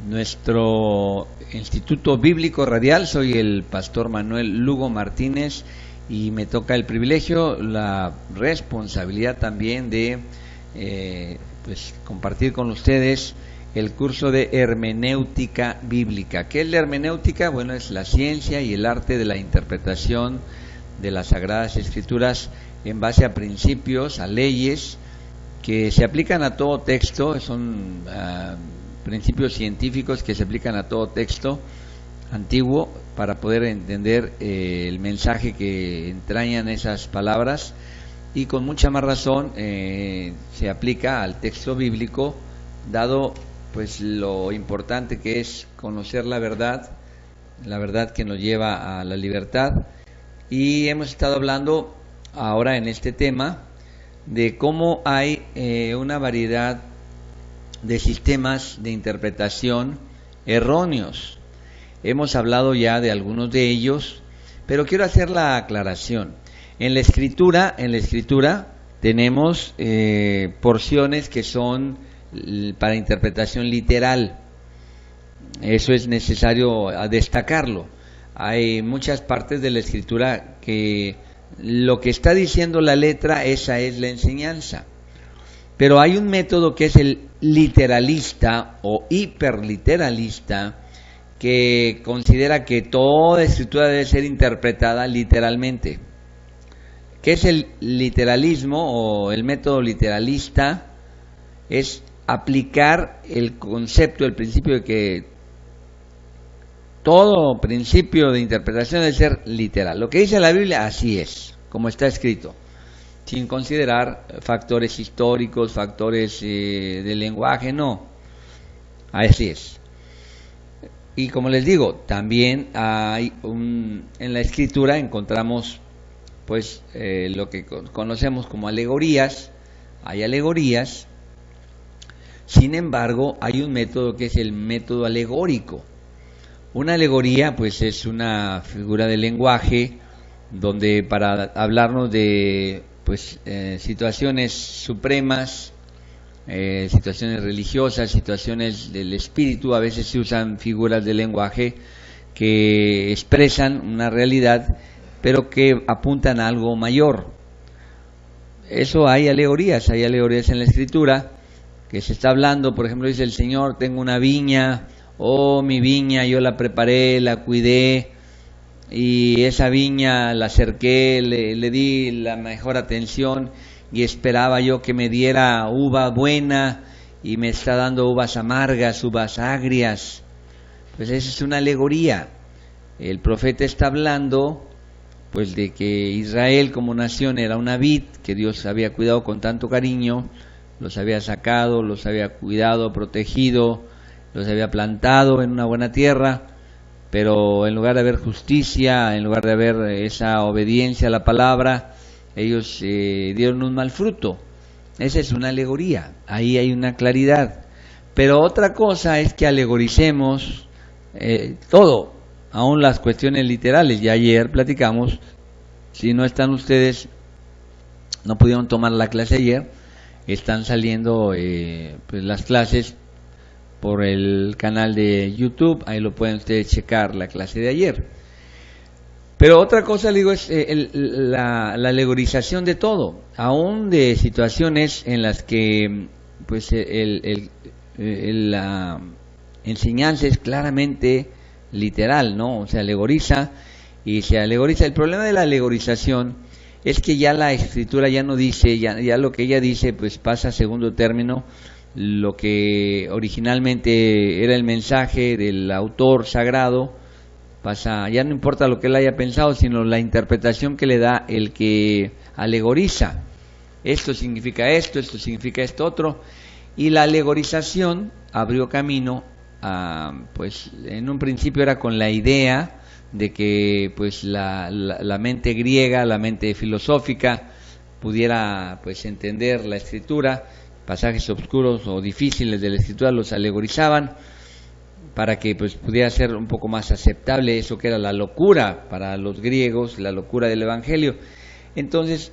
Nuestro Instituto Bíblico Radial. Soy el pastor Manuel Lugo Martínez y me toca el privilegio, la responsabilidad también de compartir con ustedes el curso de hermenéutica bíblica. ¿Qué es la hermenéutica? Bueno, es la ciencia y el arte de la interpretación de las Sagradas Escrituras en base a principios, a leyes que se aplican a todo texto. Son principios científicos que se aplican a todo texto antiguo para poder entender el mensaje que entrañan esas palabras, y con mucha más razón se aplica al texto bíblico, dado pues lo importante que es conocer la verdad que nos lleva a la libertad. Y hemos estado hablando ahora en este tema de cómo hay una variedad de sistemas de interpretación erróneos. Hemos hablado ya de algunos de ellos, pero quiero hacer la aclaración. En la escritura tenemos porciones que son para interpretación literal. Eso es necesario destacarlo. Hay muchas partes de la escritura que lo que está diciendo la letra, esa es la enseñanza. Pero hay un método que es el literalista o hiperliteralista, que considera que toda escritura debe ser interpretada literalmente. ¿Qué es el literalismo o el método literalista? Es aplicar el concepto, el principio de que todo principio de interpretación debe ser literal. Lo que dice la Biblia, así es, como está escrito, sin considerar factores históricos, factores de lenguaje, no, así es. Y como les digo, también hay en la escritura encontramos pues lo que conocemos como alegorías. Hay alegorías, sin embargo hay un método que es el método alegórico. Una alegoría pues es una figura de lenguaje donde, para hablarnos de situaciones supremas, situaciones religiosas, situaciones del espíritu, a veces se usan figuras de lenguaje que expresan una realidad, pero que apuntan a algo mayor. Eso hay alegorías en la escritura, que se está hablando, por ejemplo, dice el Señor: tengo una viña, mi viña yo la preparé, la cuidé, y esa viña la cerqué, le di la mejor atención, y esperaba yo que me diera uva buena, y me está dando uvas amargas, uvas agrias. Pues esa es una alegoría. El profeta está hablando pues de que Israel como nación era una vid que Dios había cuidado con tanto cariño, los había sacado, los había cuidado, protegido, los había plantado en una buena tierra, pero en lugar de haber justicia, en lugar de haber esa obediencia a la palabra, ellos dieron un mal fruto. Esa es una alegoría, ahí hay una claridad. Pero otra cosa es que alegoricemos todo, aún las cuestiones literales. Ya ayer platicamos, si no están ustedes, no pudieron tomar la clase ayer, están saliendo las clases por el canal de YouTube, ahí lo pueden ustedes checar, la clase de ayer. Pero otra cosa, le digo, es la alegorización de todo, aún de situaciones en las que la enseñanza es claramente literal, ¿no? Se alegoriza y se alegoriza. El problema de la alegorización es que ya la escritura ya no dice, ya lo que ella dice pues pasa a segundo término. Lo que originalmente era el mensaje del autor sagrado pasa, ya no importa lo que él haya pensado, sino la interpretación que le da el que alegoriza. Esto significa esto significa esto otro, y la alegorización abrió camino a, en un principio era con la idea de que la mente griega, la mente filosófica pudiera entender la escritura. Pasajes oscuros o difíciles de la escritura los alegorizaban para que pudiera ser un poco más aceptable eso que era la locura para los griegos, la locura del evangelio. Entonces,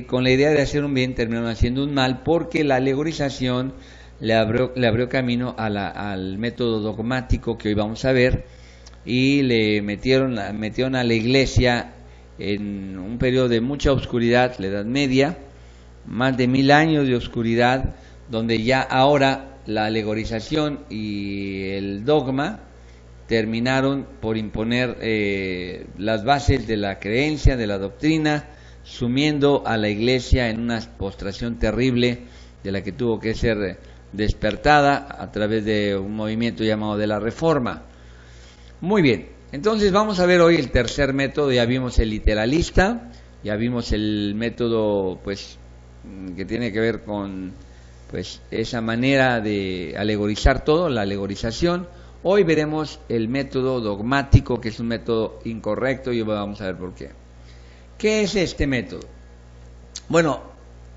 con la idea de hacer un bien, terminaron haciendo un mal, porque la alegorización le abrió camino al método dogmático que hoy vamos a ver, y le metieron a la iglesia en un periodo de mucha oscuridad, la Edad Media, más de 1000 años de oscuridad, donde ya ahora la alegorización y el dogma terminaron por imponer las bases de la creencia, de la doctrina, sumiendo a la iglesia en una postración terrible de la que tuvo que ser despertada a través de un movimiento llamado de la Reforma. Muy bien, entonces vamos a ver hoy el tercer método. Ya vimos el literalista, ya vimos el método pues que tiene que ver con pues esa manera de alegorizar todo, la alegorización. Hoy veremos el método dogmático, que es un método incorrecto, y vamos a ver por qué. ¿Qué es este método? Bueno,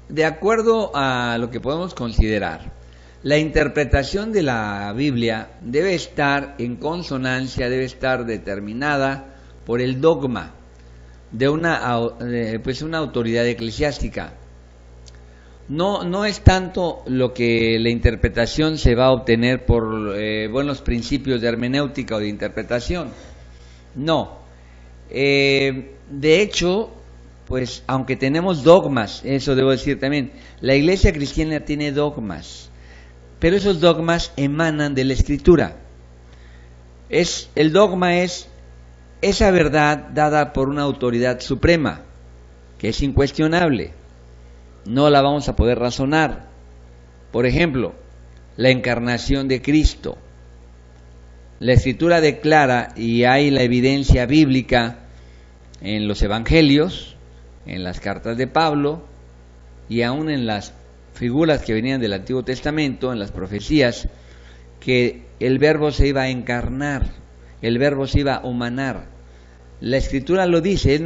de acuerdo a lo que podemos considerar, la interpretación de la Biblia debe estar en consonancia, debe estar determinada por el dogma de una autoridad eclesiástica. No es tanto lo que la interpretación se va a obtener por buenos principios de hermenéutica o de interpretación. No. De hecho, pues aunque tenemos dogmas, eso debo decir también, la iglesia cristiana tiene dogmas, pero esos dogmas emanan de la Escritura. El dogma es esa verdad dada por una autoridad suprema, que es incuestionable. No la vamos a poder razonar. Por ejemplo, la encarnación de Cristo. La Escritura declara, y hay la evidencia bíblica en los evangelios, en las cartas de Pablo, y aún en las figuras que venían del Antiguo Testamento, en las profecías, que el Verbo se iba a encarnar, el Verbo se iba a humanar. La Escritura lo dice,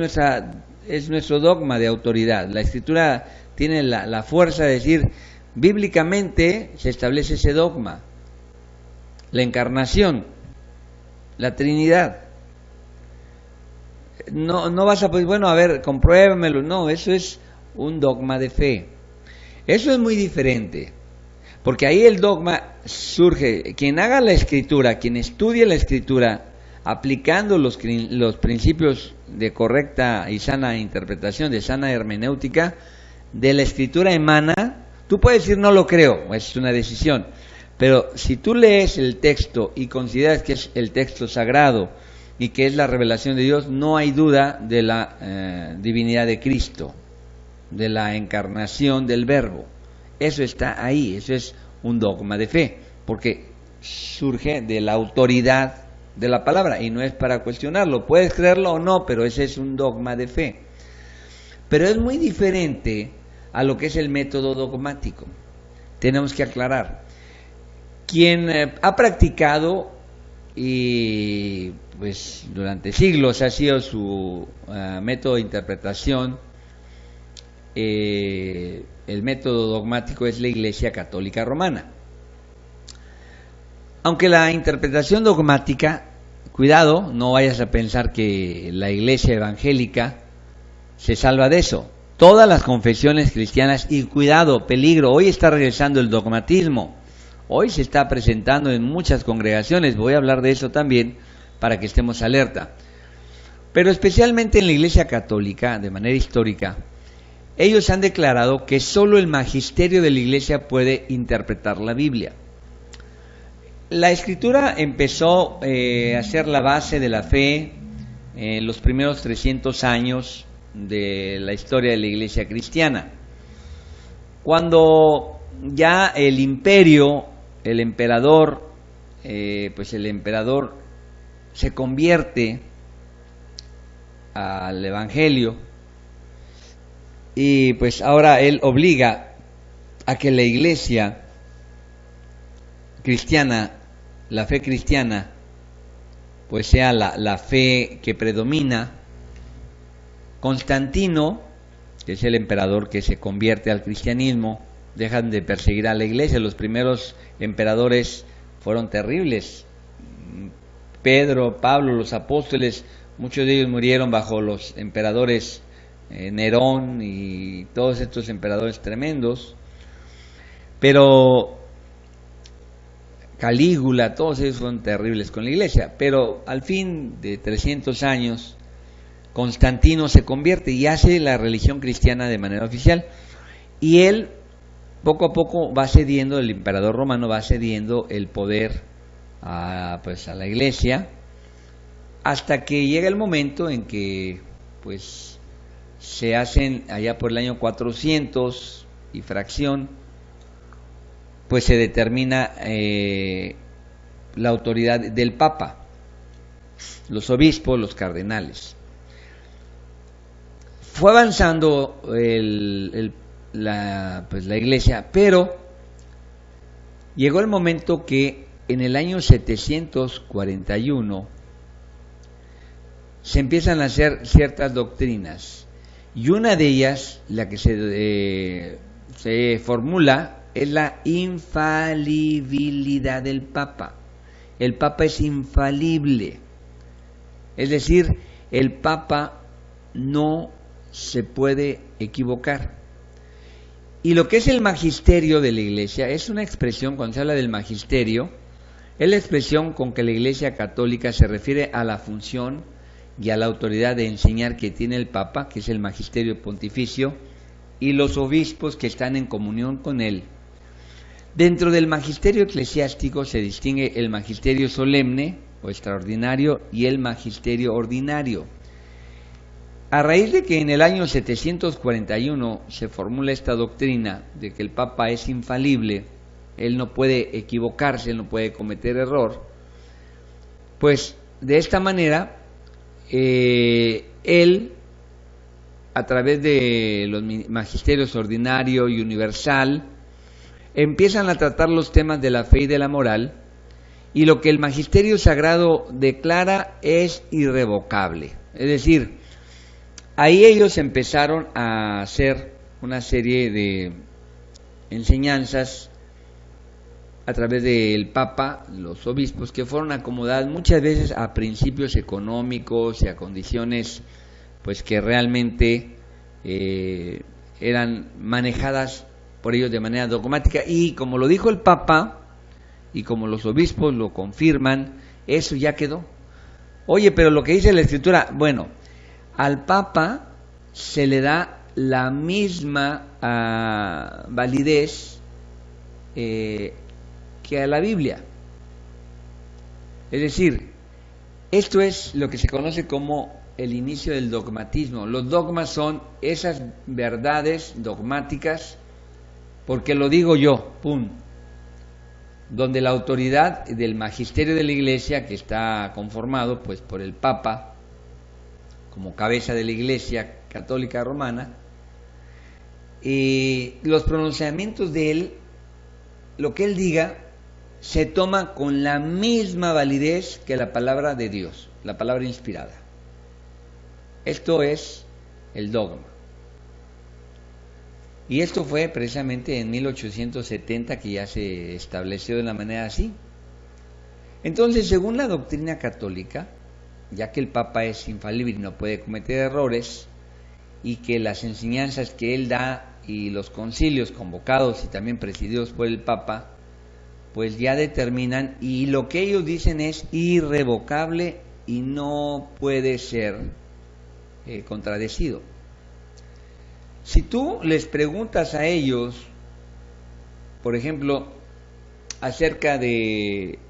es nuestro dogma de autoridad. La Escritura tiene la fuerza de decir, bíblicamente se establece ese dogma. La encarnación, la Trinidad. No vas a poder, bueno, a ver, compruébamelo. No, eso es un dogma de fe. Eso es muy diferente, porque ahí el dogma surge, quien haga la Escritura, quien estudie la Escritura, aplicando los principios de correcta y sana interpretación, de sana hermenéutica, de la Escritura emana. Tú puedes decir no lo creo, es una decisión, pero si tú lees el texto y consideras que es el texto sagrado y que es la revelación de Dios, no hay duda de la divinidad de Cristo, de la encarnación del Verbo. Eso está ahí, eso es un dogma de fe, porque surge de la autoridad de la palabra y no es para cuestionarlo, puedes creerlo o no, pero ese es un dogma de fe. Pero es muy diferente a lo que es el método dogmático. Tenemos que aclarar. Quien ha practicado y pues durante siglos ha sido su método de interpretación, el método dogmático es la Iglesia Católica Romana. Aunque la interpretación dogmática, cuidado, no vayas a pensar que la Iglesia evangélica se salva de eso. Todas las confesiones cristianas, y cuidado, peligro, hoy está regresando el dogmatismo, hoy se está presentando en muchas congregaciones, voy a hablar de eso también para que estemos alerta. Pero especialmente en la Iglesia Católica, de manera histórica, ellos han declarado que solo el magisterio de la Iglesia puede interpretar la Biblia. La Escritura empezó a ser la base de la fe en los primeros 300 años de la historia de la Iglesia cristiana. Cuando ya el imperio, el emperador se convierte al Evangelio, y pues ahora él obliga a que la Iglesia cristiana, la fe cristiana, pues sea la fe que predomina. Constantino, que es el emperador que se convierte al cristianismo, dejan de perseguir a la Iglesia. Los primeros emperadores fueron terribles. Pedro, Pablo, los apóstoles, muchos de ellos murieron bajo los emperadores Nerón y todos estos emperadores tremendos. Pero Calígula, todos ellos fueron terribles con la iglesia, pero al fin de 300 años, Constantino se convierte y hace la religión cristiana de manera oficial, y él poco a poco va cediendo, el emperador romano va cediendo el poder a la iglesia, hasta que llega el momento en que pues se hacen allá por el año 400 y fracción, pues se determina la autoridad del Papa, los obispos, los cardenales. Fue avanzando la iglesia, pero llegó el momento que en el año 741 se empiezan a hacer ciertas doctrinas, y una de ellas, la que se formula, es la infalibilidad del Papa. El Papa es infalible, es decir, el Papa no se puede equivocar. Y lo que es el magisterio de la Iglesia es una expresión, cuando se habla del magisterio, es la expresión con que la Iglesia católica se refiere a la función y a la autoridad de enseñar que tiene el Papa, que es el magisterio pontificio, y los obispos que están en comunión con él. Dentro del magisterio eclesiástico se distingue el magisterio solemne o extraordinario y el magisterio ordinario. A raíz de que en el año 741 se formula esta doctrina de que el Papa es infalible, él no puede equivocarse, él no puede cometer error, pues de esta manera él, a través de los magisterios ordinario y universal, empiezan a tratar los temas de la fe y de la moral, y lo que el magisterio sagrado declara es irrevocable. Es decir, ahí ellos empezaron a hacer una serie de enseñanzas a través del Papa, los obispos, que fueron acomodadas muchas veces a principios económicos y a condiciones pues que realmente eran manejadas por ellos de manera dogmática, y como lo dijo el Papa y como los obispos lo confirman, eso ya quedó. Oye, pero lo que dice la Escritura, bueno, al Papa se le da la misma validez que a la Biblia. Es decir, esto es lo que se conoce como el inicio del dogmatismo. Los dogmas son esas verdades dogmáticas, porque lo digo yo, ¡pum!, donde la autoridad del magisterio de la Iglesia, que está conformado pues por el Papa como cabeza de la Iglesia católica romana, y los pronunciamientos de él, lo que él diga, se toma con la misma validez que la palabra de Dios, la palabra inspirada. Esto es el dogma. Y esto fue precisamente en 1870 que ya se estableció de una manera así. Entonces, según la doctrina católica, ya que el Papa es infalible y no puede cometer errores, y que las enseñanzas que él da y los concilios convocados y también presididos por el Papa, pues ya determinan, y lo que ellos dicen es irrevocable y no puede ser contradecido. Si tú les preguntas a ellos, por ejemplo, acerca de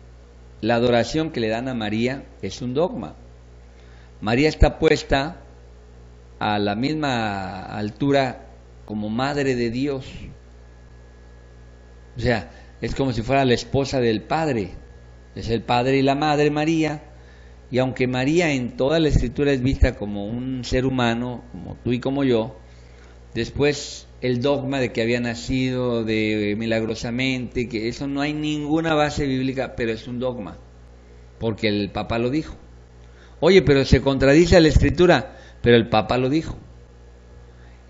la adoración que le dan a María, es un dogma. María está puesta a la misma altura como Madre de Dios. O sea, es como si fuera la esposa del Padre. Es el Padre y la Madre María. Y aunque María en toda la Escritura es vista como un ser humano, como tú y como yo, después el dogma de que había nacido milagrosamente, que eso no hay ninguna base bíblica, pero es un dogma, porque el Papa lo dijo. Oye, pero se contradice a la Escritura, pero el Papa lo dijo.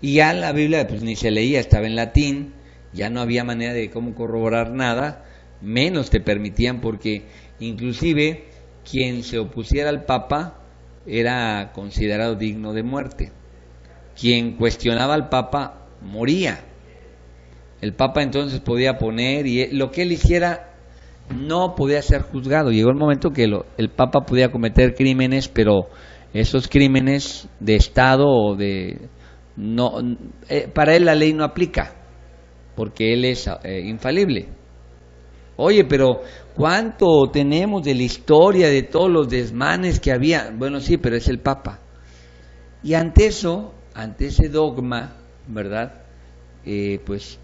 Y ya la Biblia pues ni se leía, estaba en latín, ya no había manera de cómo corroborar nada, menos te permitían, porque inclusive quien se opusiera al Papa era considerado digno de muerte. Quien cuestionaba al Papa moría. El Papa entonces podía poner, y lo que él hiciera no podía ser juzgado. Llegó el momento que el Papa podía cometer crímenes, pero esos crímenes de Estado o para él la ley no aplica, porque él es infalible. Oye, pero ¿cuánto tenemos de la historia, de todos los desmanes que había? Bueno, sí, pero es el Papa. Y ante ese dogma, ¿verdad? Pues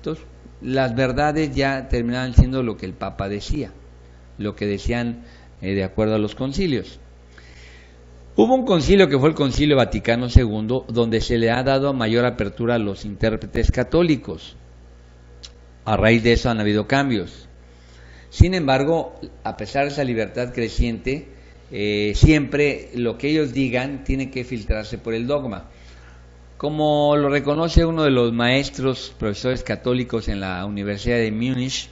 las verdades ya terminaban siendo lo que el Papa decía, lo que decían de acuerdo a los concilios. Hubo un concilio que fue el Concilio Vaticano II, donde se le ha dado mayor apertura a los intérpretes católicos. A raíz de eso han habido cambios. Sin embargo, a pesar de esa libertad creciente, siempre lo que ellos digan tiene que filtrarse por el dogma. Como lo reconoce uno de los maestros, profesores católicos en la Universidad de Múnich,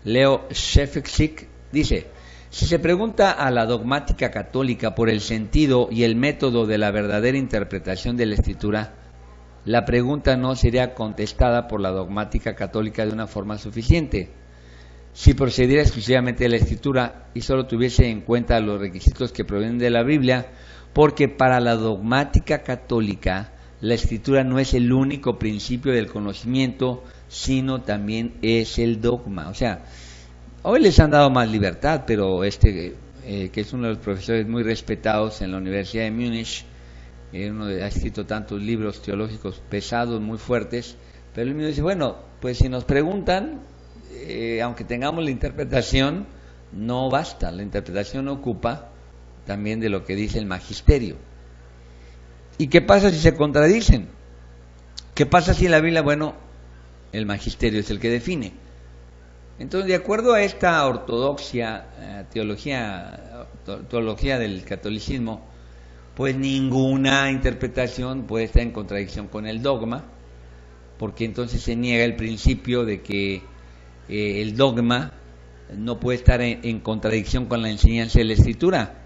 Leo Shefczyk, dice: si se pregunta a la dogmática católica por el sentido y el método de la verdadera interpretación de la Escritura, la pregunta no sería contestada por la dogmática católica de una forma suficiente. Si procediera exclusivamente de la Escritura y solo tuviese en cuenta los requisitos que provienen de la Biblia, porque para la dogmática católica la Escritura no es el único principio del conocimiento, sino también es el dogma. O sea, hoy les han dado más libertad, pero que es uno de los profesores muy respetados en la Universidad de Múnich, ha escrito tantos libros teológicos pesados, muy fuertes, pero él mismo dice, bueno, pues si nos preguntan, aunque tengamos la interpretación, no basta, la interpretación ocupa también de lo que dice el magisterio. ¿Y qué pasa si se contradicen? ¿Qué pasa si en la Biblia, bueno, el magisterio es el que define? Entonces, de acuerdo a esta ortodoxia, teología del catolicismo, pues ninguna interpretación puede estar en contradicción con el dogma, porque entonces se niega el principio de que el dogma no puede estar en contradicción con la enseñanza de la Escritura.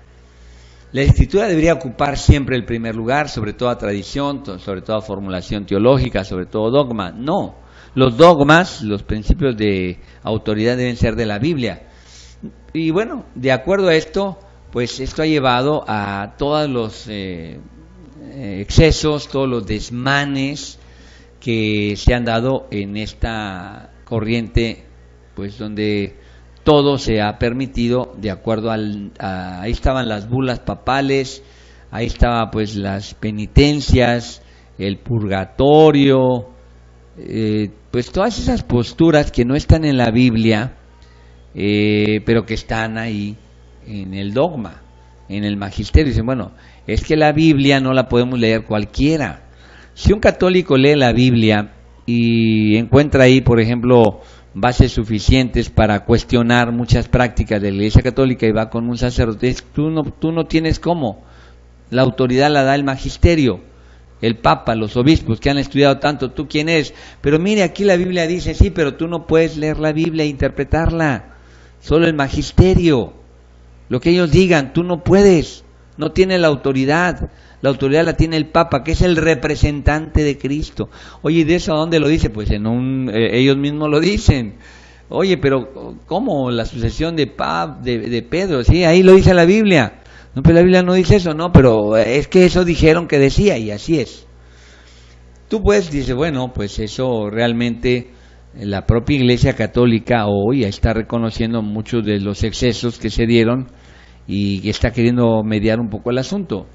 La Escritura debería ocupar siempre el primer lugar, sobre toda tradición, sobre toda formulación teológica, sobre todo dogma. No, los dogmas, los principios de autoridad deben ser de la Biblia. Y bueno, de acuerdo a esto, pues esto ha llevado a todos los excesos, todos los desmanes que se han dado en esta corriente, pues donde todo se ha permitido de acuerdo ahí estaban las bulas papales, ahí estaba pues las penitencias, el purgatorio, pues todas esas posturas que no están en la Biblia, pero que están ahí en el dogma, en el magisterio. Dicen, bueno, es que la Biblia no la podemos leer cualquiera. Si un católico lee la Biblia y encuentra ahí, por ejemplo, bases suficientes para cuestionar muchas prácticas de la Iglesia Católica y va con un sacerdote, tú no tienes cómo. La autoridad la da el magisterio, el Papa, los obispos que han estudiado tanto. ¿Tú quién eres? Pero mire, aquí la Biblia dice, sí, pero tú no puedes leer la Biblia e interpretarla. Solo el magisterio. Lo que ellos digan, tú no puedes. No tienes la autoridad. La autoridad la tiene el Papa, que es el representante de Cristo. Oye, ¿de eso a dónde lo dice? Pues ellos mismos lo dicen. Oye, pero ¿cómo la sucesión de Pedro? Sí, ahí lo dice la Biblia. No, pero la Biblia no dice eso, no, pero es que eso dijeron que decía, y así es. Tú pues dices, bueno, pues eso realmente la propia Iglesia Católica hoy está reconociendo muchos de los excesos que se dieron y está queriendo mediar un poco el asunto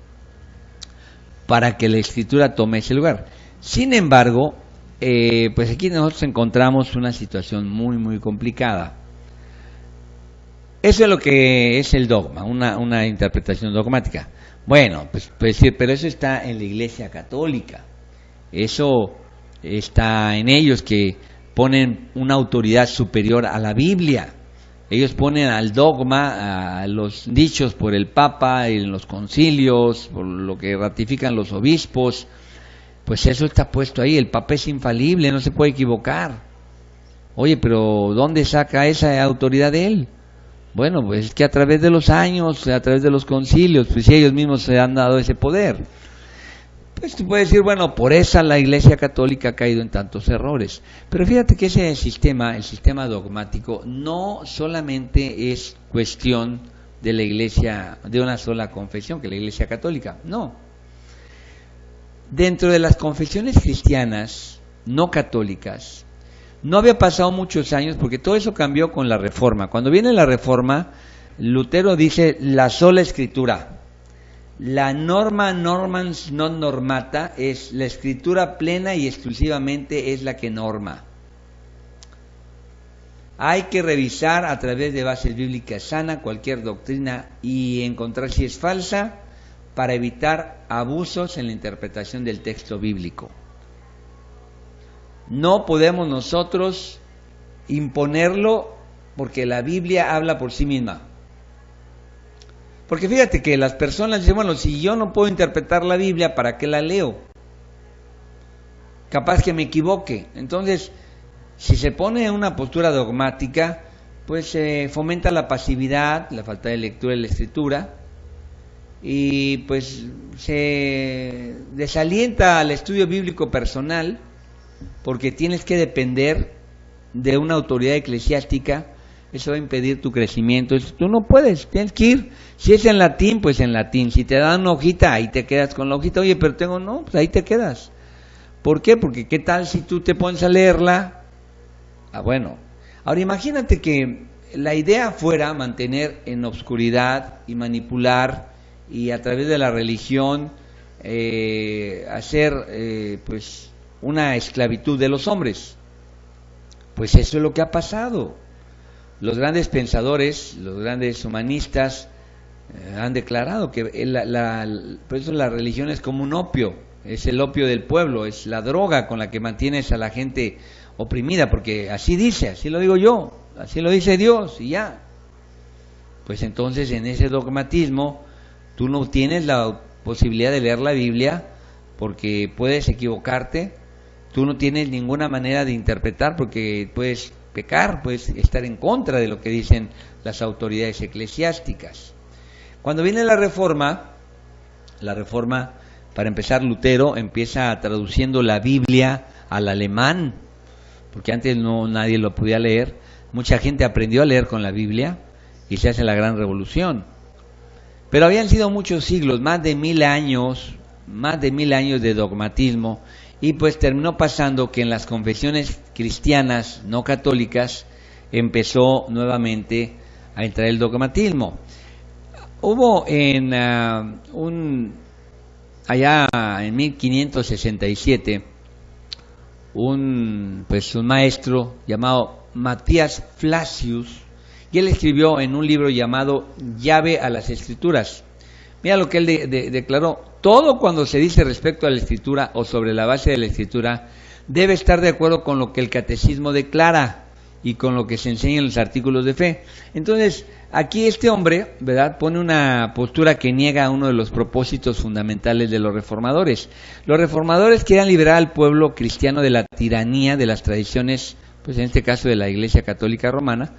para que la Escritura tome ese lugar. Sin embargo, pues aquí nosotros encontramos una situación muy, muy complicada. Eso es lo que es el dogma, una interpretación dogmática. Bueno, pues sí, pero eso está en la Iglesia Católica. Eso está en ellos, que ponen una autoridad superior a la Biblia. Ellos ponen al dogma, a los dichos por el Papa, en los concilios, por lo que ratifican los obispos, pues eso está puesto ahí. El Papa es infalible, no se puede equivocar. Oye, pero ¿dónde saca esa autoridad de él? Bueno, pues es que a través de los años, a través de los concilios, pues sí, ellos mismos se han dado ese poder. Pues tú puedes decir, bueno, por esa la Iglesia Católica ha caído en tantos errores. Pero fíjate que ese sistema, el sistema dogmático, no solamente es cuestión de la Iglesia, de una sola confesión, que la Iglesia Católica, no. Dentro de las confesiones cristianas no católicas, no había pasado muchos años, porque todo eso cambió con la Reforma. Cuando viene la Reforma, Lutero dice la sola Escritura. La norma normans non normata es la Escritura plena y exclusivamente es la que norma. Hay que revisar a través de bases bíblicas sanas cualquier doctrina y encontrar si es falsa para evitar abusos en la interpretación del texto bíblico. No podemos nosotros imponerlo porque la Biblia habla por sí misma. Porque fíjate que las personas dicen, bueno, si yo no puedo interpretar la Biblia, ¿para qué la leo? Capaz que me equivoque. Entonces, si se pone en una postura dogmática, pues fomenta la pasividad, la falta de lectura de la Escritura, y pues se desalienta al estudio bíblico personal, porque tienes que depender de una autoridad eclesiástica. Eso va a impedir tu crecimiento. Tú no puedes, tienes que ir. Si es en latín, pues en latín. Si te dan una hojita, ahí te quedas con la hojita. Oye, pero no, pues ahí te quedas. ¿Por qué? Porque ¿qué tal si tú te pones a leerla? Bueno. Ahora imagínate que la idea fuera mantener en obscuridad y manipular y a través de la religión hacer pues una esclavitud de los hombres. Pues eso es lo que ha pasado. Los grandes pensadores, los grandes humanistas han declarado que por eso la religión es como un opio, es el opio del pueblo, es la droga con la que mantienes a la gente oprimida, porque así dice, así lo digo yo, así lo dice Dios y ya. Pues entonces en ese dogmatismo tú no tienes la posibilidad de leer la Biblia porque puedes equivocarte, tú no tienes ninguna manera de interpretar porque puedes pecar, puedes estar en contra de lo que dicen las autoridades eclesiásticas. Cuando viene la Reforma, para empezar, Lutero empieza traduciendo la Biblia al alemán, porque antes nadie lo podía leer. Mucha gente aprendió a leer con la Biblia y se hace la gran revolución. Pero habían sido muchos siglos, más de 1000 años de dogmatismo. Y pues terminó pasando que en las confesiones cristianas no católicas empezó nuevamente a entrar el dogmatismo. Hubo allá en 1567 un maestro llamado Matías Flacius, y él escribió en un libro llamado Llave a las Escrituras. Mira lo que él declaró: todo cuando se dice respecto a la Escritura o sobre la base de la Escritura debe estar de acuerdo con lo que el catecismo declara y con lo que se enseña en los artículos de fe. Entonces, aquí este hombre, ¿verdad?, pone una postura que niega uno de los propósitos fundamentales de los reformadores. Los reformadores querían liberar al pueblo cristiano de la tiranía de las tradiciones, pues en este caso de la Iglesia Católica Romana,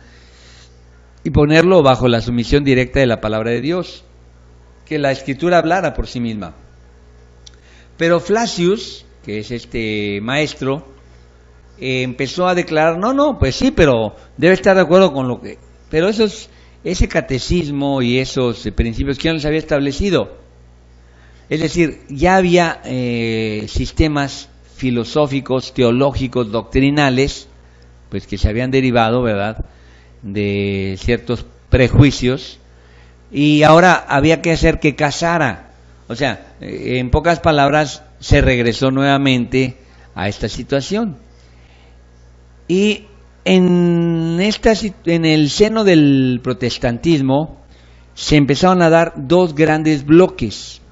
y ponerlo bajo la sumisión directa de la palabra de Dios, que la Escritura hablara por sí misma. Pero Flacius, que es este maestro, empezó a declarar, no, pues sí, pero debe estar de acuerdo con lo que... Pero ese catecismo y esos principios, ¿quién los había establecido? Es decir, ya había sistemas filosóficos, teológicos, doctrinales, pues que se habían derivado, ¿verdad?, de ciertos prejuicios, y ahora había que hacer que casara. O sea, en pocas palabras, se regresó nuevamente a esta situación. Y en el seno del protestantismo se empezaron a dar dos grandes bloques.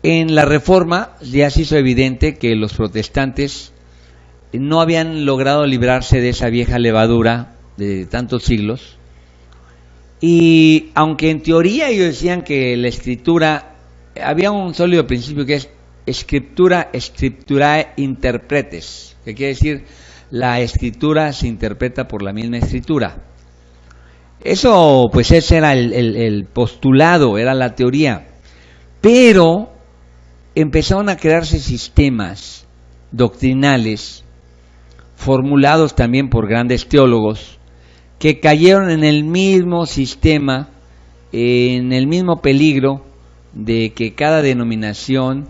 En la Reforma ya se hizo evidente que los protestantes no habían logrado librarse de esa vieja levadura de tantos siglos, y aunque en teoría ellos decían que la Escritura, había un sólido principio que es scripturae interpretes, que quiere decir la Escritura se interpreta por la misma Escritura. Eso, pues ese era el postulado, era la teoría. Pero empezaron a crearse sistemas doctrinales formulados también por grandes teólogos que cayeron en el mismo sistema, en el mismo peligro de que cada denominación,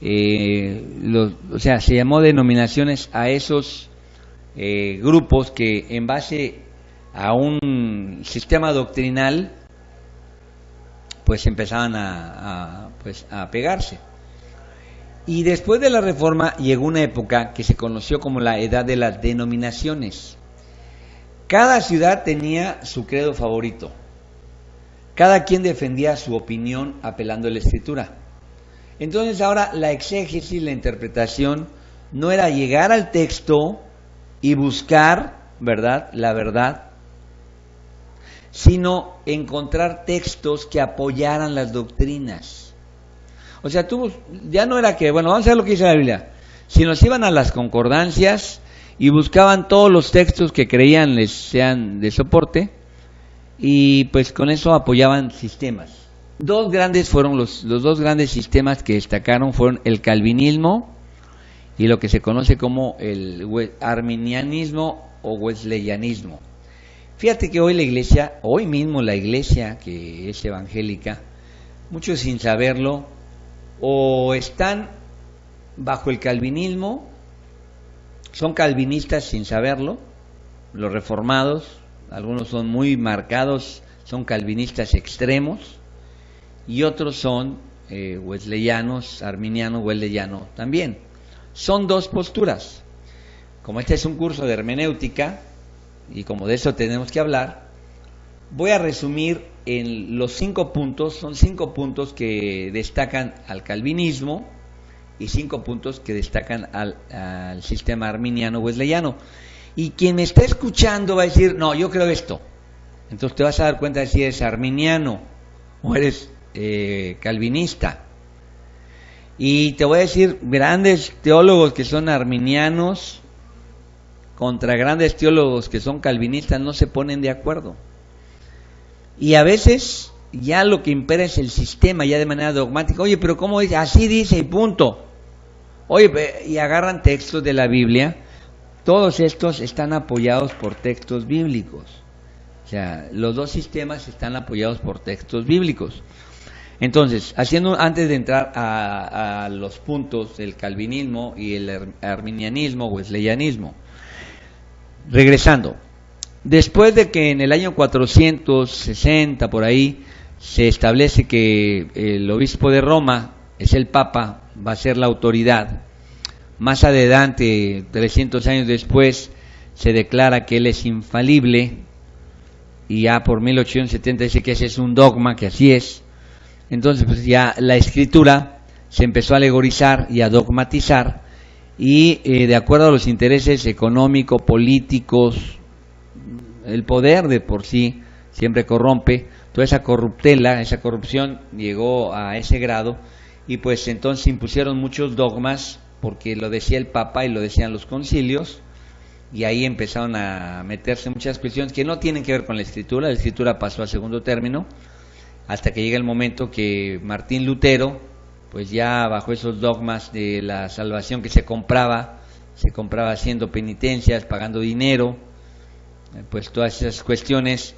o sea, se llamó denominaciones a esos grupos que en base a un sistema doctrinal pues empezaban a pegarse. Y después de la Reforma llegó una época que se conoció como la Edad de las Denominaciones. Cada ciudad tenía su credo favorito. Cada quien defendía su opinión apelando a la Escritura. Entonces ahora la exégesis, la interpretación, no era llegar al texto y buscar, ¿verdad?, la verdad, sino encontrar textos que apoyaran las doctrinas. O sea, ya no era que, bueno, vamos a ver lo que dice la Biblia, sino se iban a las concordancias y buscaban todos los textos que creían les sean de soporte, y pues con eso apoyaban sistemas. Los dos grandes sistemas que destacaron fueron el calvinismo y lo que se conoce como el arminianismo o wesleyanismo. Fíjate que hoy mismo la iglesia que es evangélica, muchos sin saberlo, o están bajo el calvinismo, son calvinistas sin saberlo, los reformados, algunos son muy marcados, son calvinistas extremos, y otros son wesleyanos, arminiano, wesleyano también. Son dos posturas. Como este es un curso de hermenéutica, y como de eso tenemos que hablar, voy a resumir en los 5 puntos, son 5 puntos que destacan al calvinismo y 5 puntos que destacan al sistema arminiano wesleyano. Y quien me está escuchando va a decir, no, yo creo esto. Entonces te vas a dar cuenta de si eres arminiano o eres calvinista. Y te voy a decir, grandes teólogos que son arminianos contra grandes teólogos que son calvinistas no se ponen de acuerdo. Y a veces ya lo que impera es el sistema, ya de manera dogmática. Oye, pero ¿cómo dice? Así dice y punto. Oye, y agarran textos de la Biblia. Todos estos están apoyados por textos bíblicos. O sea, los dos sistemas están apoyados por textos bíblicos. Entonces, antes de entrar a los puntos del calvinismo y el arminianismo o wesleyanismo, regresando, después de que en el año 460 por ahí se establece que el obispo de Roma es el Papa, va a ser la autoridad, más adelante, 300 años después, se declara que él es infalible, y ya por 1870 dice que ese es un dogma, que así es. Entonces pues ya la escritura se empezó a alegorizar y a dogmatizar, y de acuerdo a los intereses económicos, políticos, el poder de por sí siempre corrompe, toda esa corruptela, esa corrupción llegó a ese grado, y pues entonces impusieron muchos dogmas, porque lo decía el Papa y lo decían los concilios, y ahí empezaron a meterse muchas cuestiones que no tienen que ver con la escritura pasó a segundo término, hasta que llega el momento que Martín Lutero, pues ya bajo esos dogmas de la salvación que se compraba haciendo penitencias, pagando dinero, pues todas esas cuestiones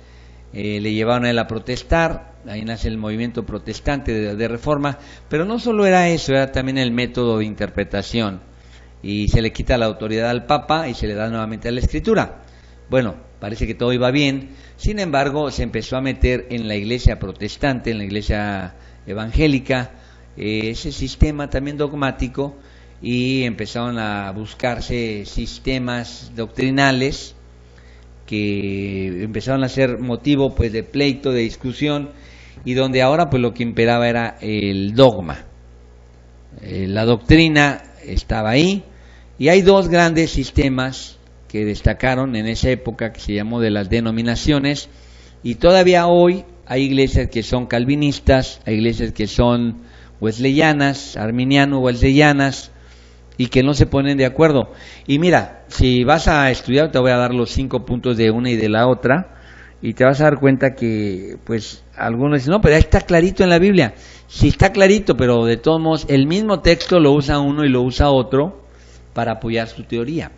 le llevaron a él a protestar. Ahí nace el movimiento protestante de reforma, pero no solo era eso, era también el método de interpretación, y se le quita la autoridad al Papa y se le da nuevamente a la escritura. Bueno, parece que todo iba bien, sin embargo se empezó a meter en la iglesia protestante, en la iglesia evangélica, ese sistema también dogmático, y empezaron a buscarse sistemas doctrinales que empezaron a ser motivo pues de pleito, de discusión, y donde ahora pues lo que imperaba era el dogma. La doctrina estaba ahí, y hay dos grandes sistemas que destacaron en esa época, que se llamó de las denominaciones, y todavía hoy hay iglesias que son calvinistas, hay iglesias que son wesleyanas, arminiano-wesleyanas, y que no se ponen de acuerdo. Y mira, si vas a estudiar, te voy a dar los 5 puntos de una y de la otra, y te vas a dar cuenta que, pues, algunos dicen, no, pero ahí está clarito en la Biblia. Sí está clarito, pero de todos modos, el mismo texto lo usa uno y lo usa otro para apoyar su teoría.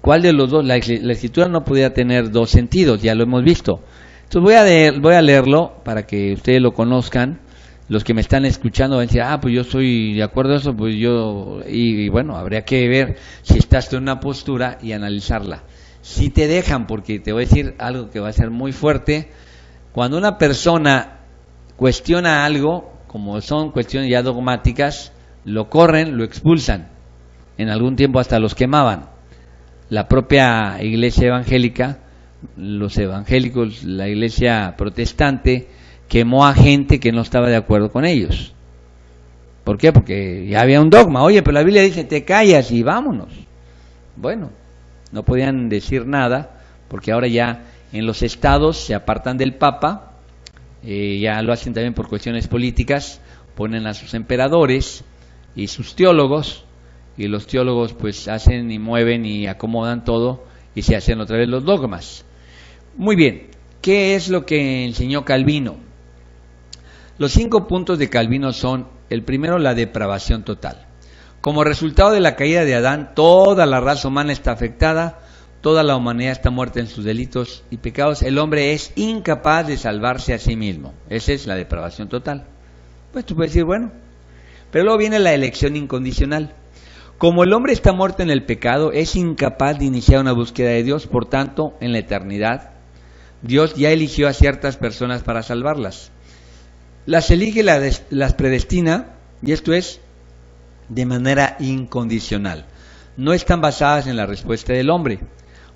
¿Cuál de los dos? La escritura no podía tener dos sentidos, ya lo hemos visto. Entonces voy a leerlo para que ustedes lo conozcan. Los que me están escuchando van a decir, pues yo estoy de acuerdo a eso, pues yo... Y bueno, habría que ver si estás en una postura y analizarla. Si te dejan, porque te voy a decir algo que va a ser muy fuerte. Cuando una persona cuestiona algo, como son cuestiones ya dogmáticas, lo corren, lo expulsan. En algún tiempo hasta los quemaban. La propia iglesia evangélica, los evangélicos, la iglesia protestante, quemó a gente que no estaba de acuerdo con ellos. ¿Por qué? Porque ya había un dogma. Oye, pero la Biblia dice, te callas y vámonos. Bueno, no podían decir nada, porque ahora ya en los estados se apartan del Papa, ya lo hacen también por cuestiones políticas, ponen a sus emperadores y sus teólogos, y los teólogos pues hacen y mueven y acomodan todo, y se hacen otra vez los dogmas. Muy bien, ¿qué es lo que enseñó Calvino? Los 5 puntos de Calvino son, el primero, la depravación total. Como resultado de la caída de Adán, toda la raza humana está afectada, toda la humanidad está muerta en sus delitos y pecados, el hombre es incapaz de salvarse a sí mismo. Esa es la depravación total. Pues tú puedes decir, bueno, pero luego viene la elección incondicional. Como el hombre está muerto en el pecado, es incapaz de iniciar una búsqueda de Dios, por tanto, en la eternidad, Dios ya eligió a ciertas personas para salvarlas. Las elige, las predestina, y esto es de manera incondicional. No están basadas en la respuesta del hombre,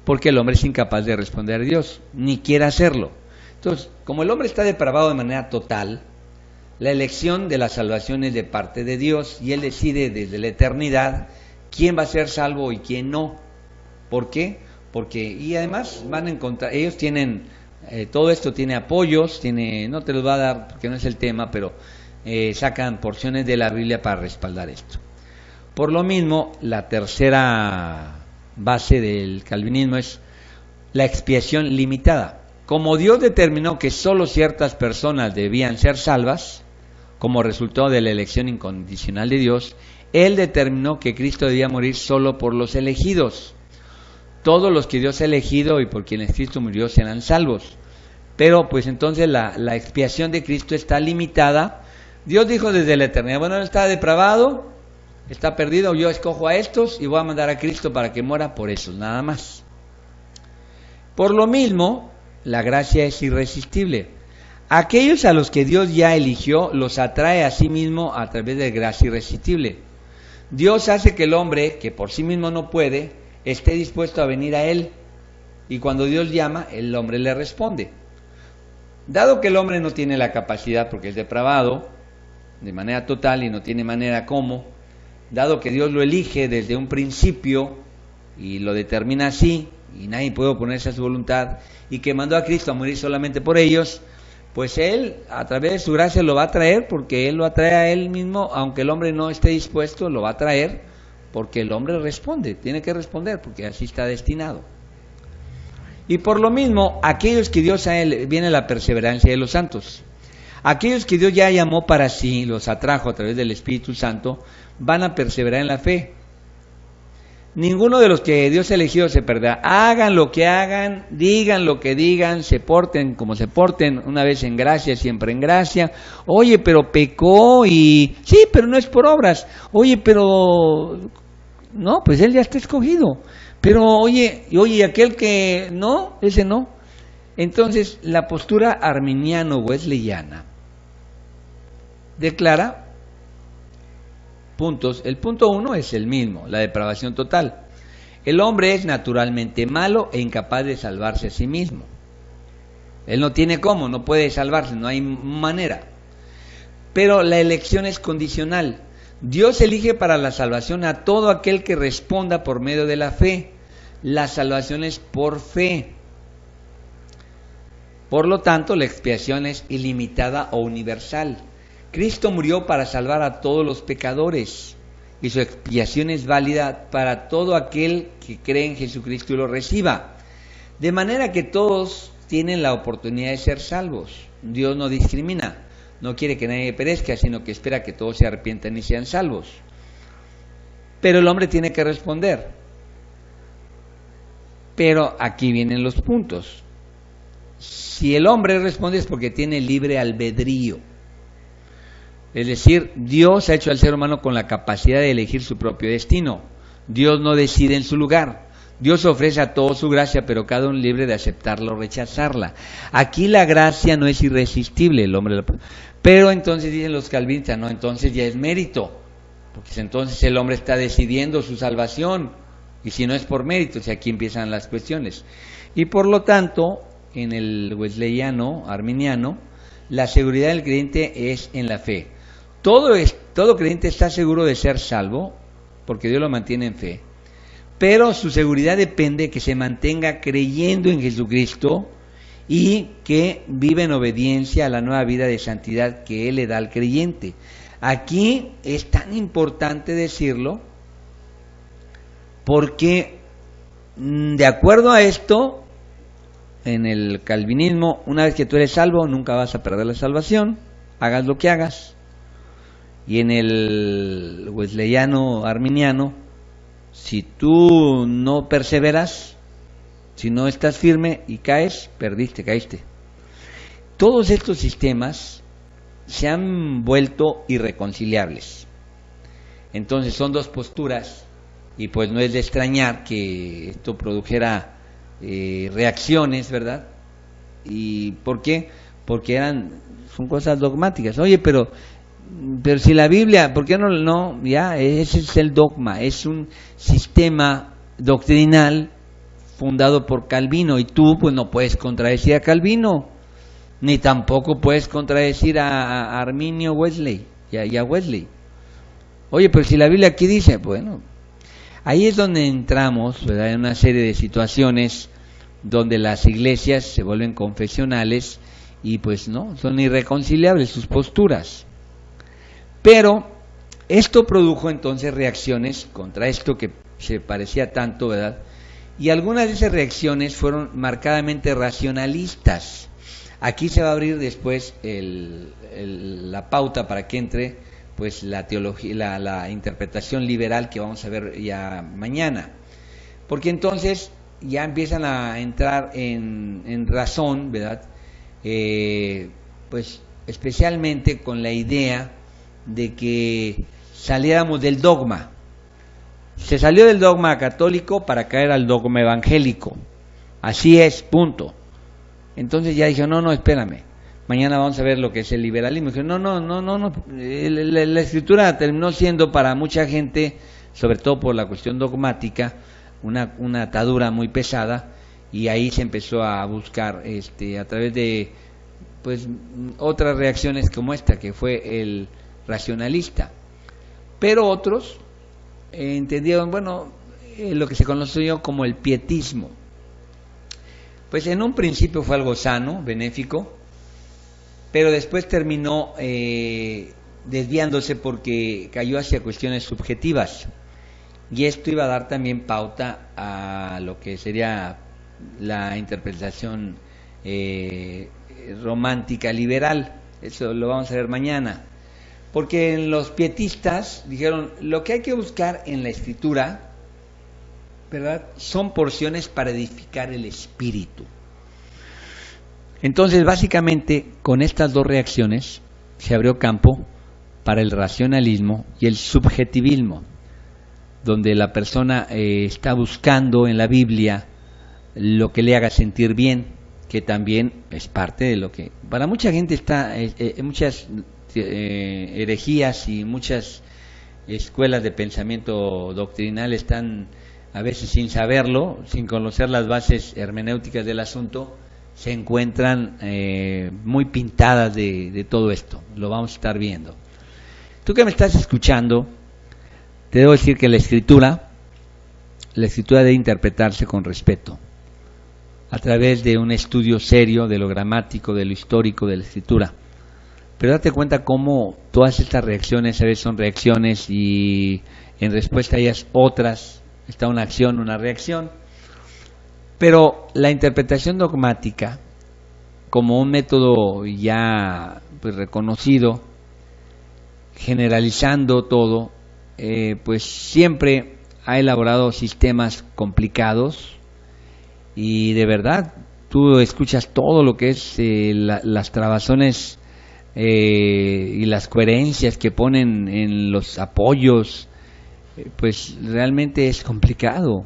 porque el hombre es incapaz de responder a Dios, ni quiere hacerlo. Entonces, como el hombre está depravado de manera total, la elección de la salvación es de parte de Dios, y Él decide desde la eternidad quién va a ser salvo y quién no. ¿Por qué? Y además van a encontrar, ellos tienen, todo esto tiene apoyos, no te los va a dar porque no es el tema, pero sacan porciones de la Biblia para respaldar esto. Por lo mismo, la tercera base del calvinismo es la expiación limitada. Como Dios determinó que solo ciertas personas debían ser salvas, como resultado de la elección incondicional de Dios, Él determinó que Cristo debía morir solo por los elegidos. Todos los que Dios ha elegido y por quienes Cristo murió serán salvos. Pero pues entonces la expiación de Cristo está limitada. Dios dijo desde la eternidad, bueno, Él está depravado, está perdido, yo escojo a estos y voy a mandar a Cristo para que muera por esos, nada más. Por lo mismo, la gracia es irresistible. Aquellos a los que Dios ya eligió, los atrae a sí mismo a través de gracia irresistible. Dios hace que el hombre, que por sí mismo no puede, esté dispuesto a venir a Él. Y cuando Dios llama, el hombre le responde. Dado que el hombre no tiene la capacidad, porque es depravado, de manera total y no tiene manera cómo, dado que Dios lo elige desde un principio y lo determina así, y nadie puede oponerse a su voluntad, y que mandó a Cristo a morir solamente por ellos, pues Él, a través de su gracia, lo va a traer, porque Él lo atrae a Él mismo, aunque el hombre no esté dispuesto, lo va a traer, porque el hombre responde, tiene que responder, porque así está destinado. Y por lo mismo, aquellos que Dios a Él, viene la perseverancia de los santos. Aquellos que Dios ya llamó para sí, los atrajo a través del Espíritu Santo, van a perseverar en la fe. Ninguno de los que Dios ha elegido se perderá. Hagan lo que hagan, digan lo que digan, se porten como se porten, una vez en gracia, siempre en gracia. Oye, pero pecó y... Sí, pero no es por obras. Oye, pero... No, pues él ya está escogido. Pero oye, aquel que... No, ese no. Entonces, la postura arminiano-wesleyana declara puntos. El punto 1 es el mismo, la depravación total. El hombre es naturalmente malo e incapaz de salvarse a sí mismo. Él no tiene cómo, no puede salvarse, no hay manera. Pero la elección es condicional. Dios elige para la salvación a todo aquel que responda por medio de la fe. La salvación es por fe. Por lo tanto, la expiación es ilimitada o universal. Cristo murió para salvar a todos los pecadores y su expiación es válida para todo aquel que cree en Jesucristo y lo reciba. De manera que todos tienen la oportunidad de ser salvos. Dios no discrimina, no quiere que nadie perezca, sino que espera que todos se arrepientan y sean salvos. Pero el hombre tiene que responder. Pero aquí vienen los puntos. Si el hombre responde es porque tiene libre albedrío. Es decir, Dios ha hecho al ser humano con la capacidad de elegir su propio destino. Dios no decide en su lugar. Dios ofrece a todos su gracia, pero cada uno es libre de aceptarla o rechazarla. Aquí la gracia no es irresistible, el hombre. Pero entonces dicen los calvinistas, no, entonces ya es mérito, porque entonces el hombre está decidiendo su salvación, y si no es por mérito, aquí empiezan las cuestiones. Y por lo tanto, en el wesleyano, arminiano, la seguridad del creyente es en la fe. Todo creyente está seguro de ser salvo, porque Dios lo mantiene en fe. Pero su seguridad depende de que se mantenga creyendo en Jesucristo y que vive en obediencia a la nueva vida de santidad que Él le da al creyente. Aquí es tan importante decirlo porque de acuerdo a esto, en el calvinismo, una vez que tú eres salvo, nunca vas a perder la salvación, hagas lo que hagas. Y en el wesleyano arminiano, si tú no perseveras, si no estás firme y caes, perdiste, caíste. Todos estos sistemas se han vuelto irreconciliables. Entonces son dos posturas y pues no es de extrañar que esto produjera reacciones, ¿verdad? ¿Y por qué? Porque son cosas dogmáticas. Oye, pero si la Biblia, ¿por qué no? Ya, ese es el dogma, es un sistema doctrinal fundado por Calvino y tú pues no puedes contradecir a Calvino, ni tampoco puedes contradecir a Arminio Wesley y a Wesley. Oye, pero si la Biblia aquí dice, bueno, ahí es donde entramos, ¿verdad?, en una serie de situaciones donde las iglesias se vuelven confesionales y pues no, son irreconciliables sus posturas. Pero esto produjo entonces reacciones contra esto que se parecía tanto, ¿verdad? Y algunas de esas reacciones fueron marcadamente racionalistas. Aquí se va a abrir después la pauta para que entre pues la teología, la interpretación liberal que vamos a ver ya mañana. Porque entonces ya empiezan a entrar en razón, ¿verdad? Pues especialmente con la idea de que saliéramos del dogma. Se salió del dogma católico para caer al dogma evangélico. Así es, punto. Entonces ya dije, no, espérame. Mañana vamos a ver lo que es el liberalismo. Dije, no. La escritura terminó siendo para mucha gente, sobre todo por la cuestión dogmática, una atadura muy pesada, y ahí se empezó a buscar a través de pues otras reacciones como esta, que fue el racionalista. Pero otros entendieron, lo que se conoció como el pietismo. Pues en un principio fue algo sano, benéfico, pero después terminó desviándose porque cayó hacia cuestiones subjetivas. Y esto iba a dar también pauta a lo que sería la interpretación romántica liberal. Eso lo vamos a ver mañana. Porque los pietistas dijeron, lo que hay que buscar en la escritura, ¿verdad?, son porciones para edificar el espíritu. Entonces, básicamente, con estas dos reacciones se abrió campo para el racionalismo y el subjetivismo, donde la persona está buscando en la Biblia lo que le haga sentir bien, que también es parte de lo que para mucha gente está, muchas herejías y muchas escuelas de pensamiento doctrinal están a veces sin saberlo, sin conocer las bases hermenéuticas del asunto, se encuentran muy pintadas de todo esto. Lo vamos a estar viendo. Tú que me estás escuchando, te debo decir que la escritura debe interpretarse con respeto, a través de un estudio serio de lo gramático, de lo histórico de la escritura. Pero date cuenta cómo todas estas reacciones a veces son reacciones y en respuesta a ellas otras, está una acción, una reacción. Pero la interpretación dogmática como un método ya pues reconocido, generalizando todo, pues siempre ha elaborado sistemas complicados y de verdad tú escuchas todo lo que es las trabazones y las coherencias que ponen en los apoyos, pues realmente es complicado.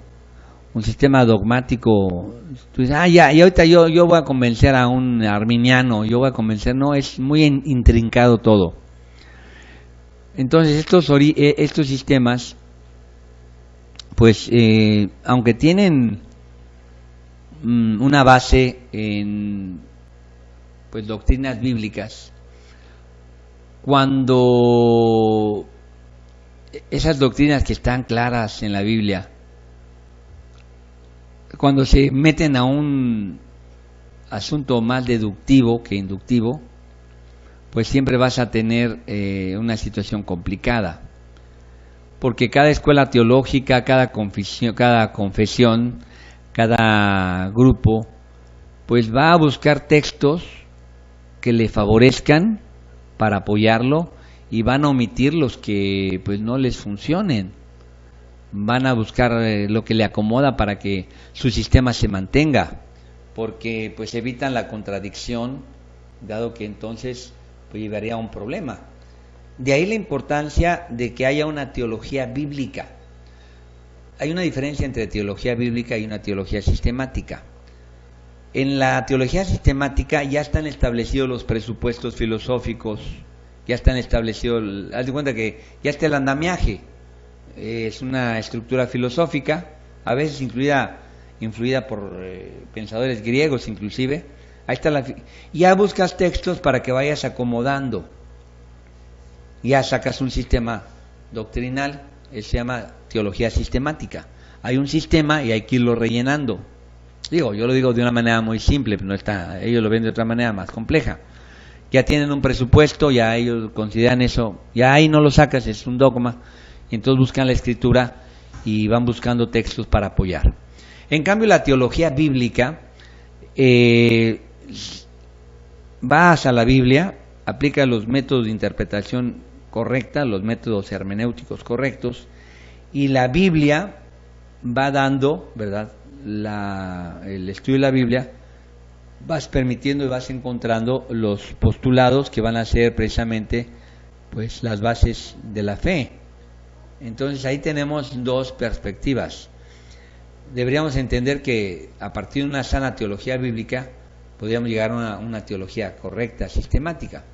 Un sistema dogmático, tú dices, ya, y ahorita yo voy a convencer a un arminiano, yo voy a convencer, no, es muy intrincado todo. Entonces estos sistemas, pues aunque tienen una base en pues doctrinas bíblicas, cuando esas doctrinas que están claras en la Biblia, cuando se meten a un asunto más deductivo que inductivo, pues siempre vas a tener una situación complicada, porque cada escuela teológica, cada confesión, cada grupo, pues va a buscar textos que le favorezcan para apoyarlo y van a omitir los que pues no les funcionen. Van a buscar lo que le acomoda para que su sistema se mantenga, porque pues evitan la contradicción, dado que entonces pues llevaría a un problema. De ahí la importancia de que haya una teología bíblica. Hay una diferencia entre teología bíblica y una teología sistemática. En la teología sistemática ya están establecidos los presupuestos filosóficos, ya están establecidos, haz de cuenta que ya está el andamiaje. Es una estructura filosófica, a veces influida por pensadores griegos inclusive. Ahí está ya buscas textos para que vayas acomodando. Ya sacas un sistema doctrinal, eso se llama teología sistemática. Hay un sistema y hay que irlo rellenando. Yo lo digo de una manera muy simple, pero ellos lo ven de otra manera más compleja. Ya tienen un presupuesto, ya ellos consideran eso, ya ahí no lo sacas, es un dogma. Y entonces buscan la escritura y van buscando textos para apoyar. En cambio, la teología bíblica, vas a la Biblia, aplica los métodos de interpretación correcta, los métodos hermenéuticos correctos, y la Biblia va dando, ¿verdad?, el estudio de la Biblia, vas permitiendo y vas encontrando los postulados que van a ser precisamente pues las bases de la fe. Entonces ahí tenemos dos perspectivas. Deberíamos entender que a partir de una sana teología bíblica podríamos llegar a una teología correcta, sistemática.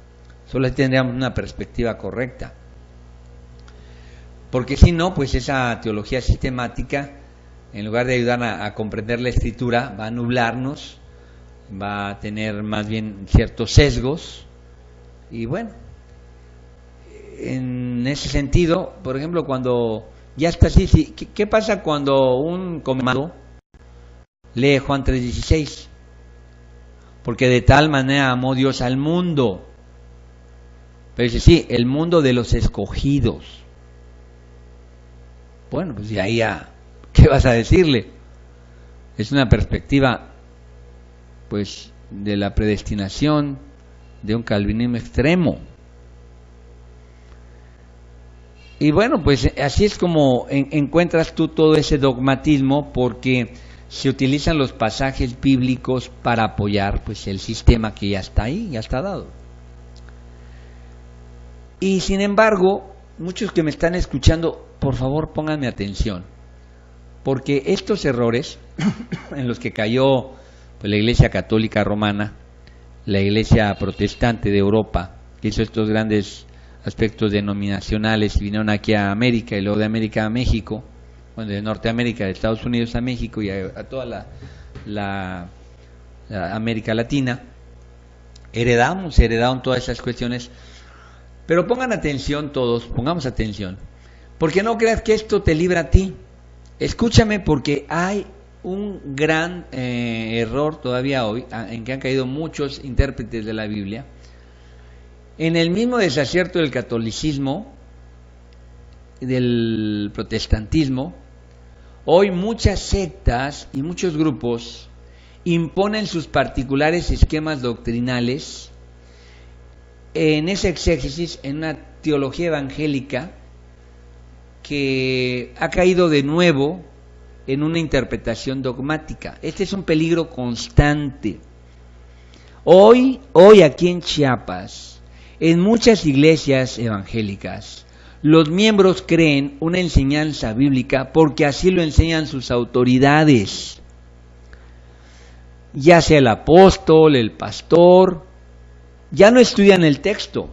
Solo tendríamos una perspectiva correcta. Porque si no, pues esa teología sistemática, en lugar de ayudar a comprender la escritura, va a nublarnos, va a tener más bien ciertos sesgos. Y bueno, en ese sentido, por ejemplo, cuando ya está así, ¿qué pasa cuando un comando lee Juan 3:16? Porque de tal manera amó Dios al mundo. Pero dice, sí, el mundo de los escogidos. Bueno, pues de ahí ya, ¿qué vas a decirle? Es una perspectiva, pues, de la predestinación, de un calvinismo extremo. Y bueno, pues así es como encuentras tú todo ese dogmatismo, porque se utilizan los pasajes bíblicos para apoyar pues el sistema que ya está ahí, ya está dado. Y sin embargo, muchos que me están escuchando, por favor pónganme atención, porque estos errores en los que cayó pues la Iglesia Católica Romana, la Iglesia Protestante de Europa, que hizo estos grandes aspectos denominacionales y vinieron aquí a América y luego de América a México, bueno, de Norteamérica, de Estados Unidos a México y a toda la América Latina, heredaron todas esas cuestiones. Pero pongan atención todos, pongamos atención, porque no creas que esto te libra a ti. Escúchame, porque hay un gran error todavía hoy, en que han caído muchos intérpretes de la Biblia, en el mismo desacierto del catolicismo, del protestantismo. Hoy muchas sectas y muchos grupos imponen sus particulares esquemas doctrinales en ese exégesis, en una teología evangélica que ha caído de nuevo en una interpretación dogmática. Este es un peligro constante. Hoy aquí en Chiapas, en muchas iglesias evangélicas, los miembros creen una enseñanza bíblica porque así lo enseñan sus autoridades, ya sea el apóstol, el pastor. Ya no estudian el texto,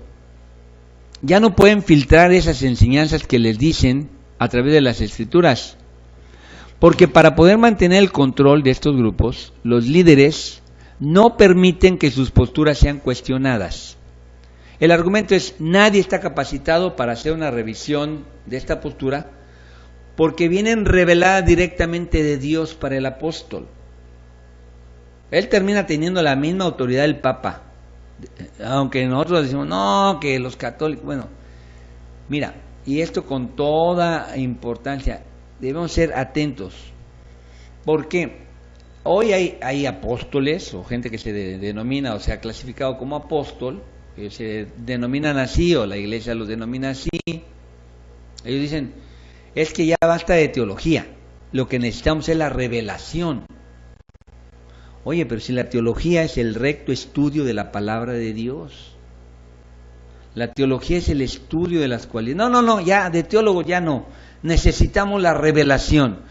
ya no pueden filtrar esas enseñanzas que les dicen a través de las escrituras, porque para poder mantener el control de estos grupos, los líderes no permiten que sus posturas sean cuestionadas. El argumento es: nadie está capacitado para hacer una revisión de esta postura porque vienen reveladas directamente de Dios para el apóstol. Él termina teniendo la misma autoridad del Papa, aunque nosotros decimos no, que los católicos, bueno, mira, y esto con toda importancia, debemos ser atentos, porque hoy hay apóstoles o gente que se denomina o se ha clasificado como apóstol, que se denominan así o la iglesia los denomina así. Ellos dicen, es que ya basta de teología, lo que necesitamos es la revelación. Oye, pero si la teología es el recto estudio de la palabra de Dios, la teología es el estudio de las cualidades. No, ya de teólogo ya no, necesitamos la revelación.